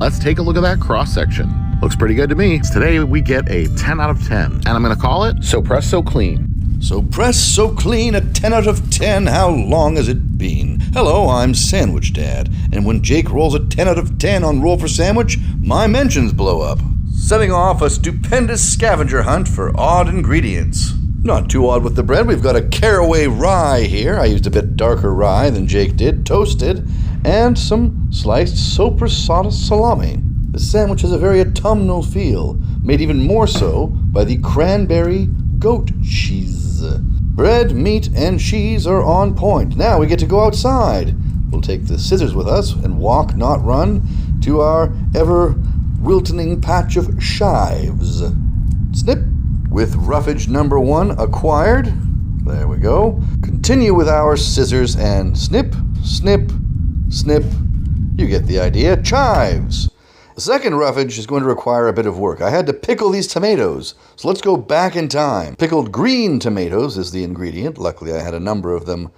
Let's take a look at that cross-section. Looks pretty good to me. Today we get a 10 out of 10, and I'm gonna call it So Press So Clean. So press, so clean, a 10 out of 10, how long has it been? Hello, I'm Sandwich Dad, and when Jake rolls a 10 out of 10 on Roll for Sandwich, my mentions blow up. Setting off a stupendous scavenger hunt for odd ingredients. Not too odd with the bread, we've got a caraway rye here. I used a bit darker rye than Jake did, toasted, and some sliced Sopressata salami. The sandwich has a very autumnal feel, made even more so by the cranberry goat cheese. Bread, meat, and cheese are on point. Now we get to go outside. We'll take the scissors with us and walk, not run, to our ever-wilting patch of chives. Snip. With roughage number 1 acquired. There we go. Continue with our scissors and snip, snip, snip. You get the idea. Chives. The second roughage is going to require a bit of work. I had to pickle these tomatoes, so let's go back in time. Pickled green tomatoes is the ingredient. Luckily, I had a number of them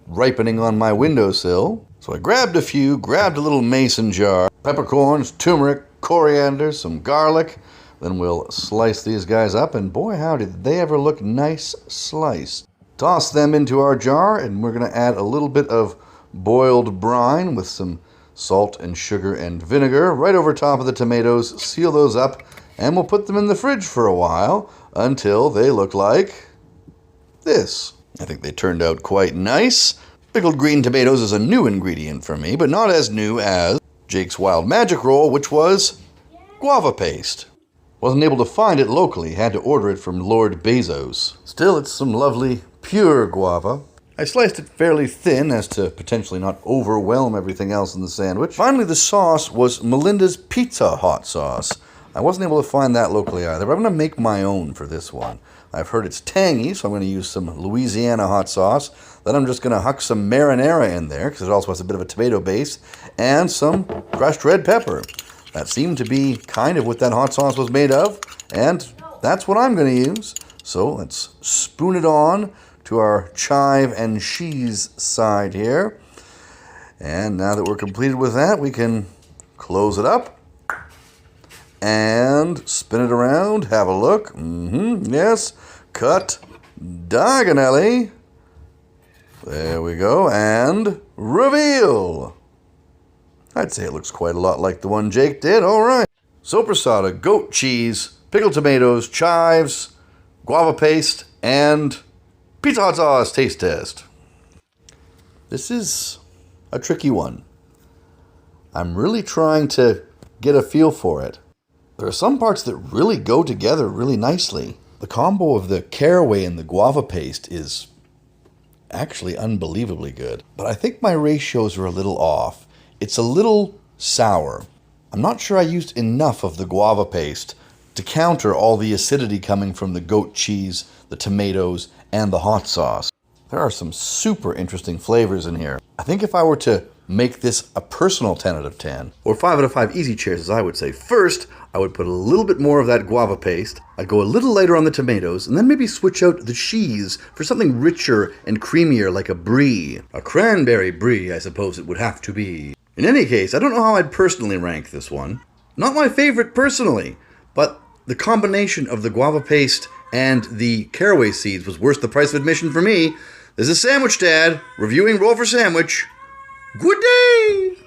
ripening on my windowsill. So I grabbed a few, grabbed a little mason jar, peppercorns, turmeric, coriander, some garlic. Then we'll slice these guys up, and boy howdy, did they ever look nice sliced. Toss them into our jar, and we're going to add a little bit of boiled brine with some salt and sugar and vinegar right over top of the tomatoes. Seal those up, and we'll put them in the fridge for a while until they look like this. I think they turned out quite nice. Pickled green tomatoes is a new ingredient for me, but not as new as Jake's Wild Magic Roll, which was guava paste. Wasn't able to find it locally, had to order it from Lord Bezos. Still, it's some lovely, pure guava. I sliced it fairly thin as to potentially not overwhelm everything else in the sandwich. Finally, the sauce was Melinda's Pizza Hot Sauce. I wasn't able to find that locally either, but I'm going to make my own for this one. I've heard it's tangy, so I'm going to use some Louisiana hot sauce. Then I'm just going to huck some marinara in there, because it also has a bit of a tomato base, and some crushed red pepper. That seemed to be kind of what that hot sauce was made of, and that's what I'm going to use. So let's spoon it on to our chive and cheese side here. And now that we're completed with that, we can close it up and spin it around. Have a look. Yes. Cut diagonally. There we go. And reveal. I'd say it looks quite a lot like the one Jake did. All right. Sopressata, goat cheese, pickled tomatoes, chives, guava paste, and Pizza Hot Sauce taste test. This is a tricky one. I'm really trying to get a feel for it. There are some parts that really go together really nicely. The combo of the caraway and the guava paste is actually unbelievably good. But I think my ratios are a little off. It's a little sour. I'm not sure I used enough of the guava paste to counter all the acidity coming from the goat cheese, the tomatoes, and the hot sauce. There are some super interesting flavors in here. I think if I were to make this a personal 10 out of 10, or 5 out of 5 easy chairs as I would say, first I would put a little bit more of that guava paste, I'd go a little lighter on the tomatoes, and then maybe switch out the cheese for something richer and creamier like a brie. A cranberry brie, I suppose it would have to be. In any case, I don't know how I'd personally rank this one. Not my favorite personally, but the combination of the guava paste and the caraway seeds was worth the price of admission for me. This is Sandwich Dad, reviewing Roll for Sandwich. Good day!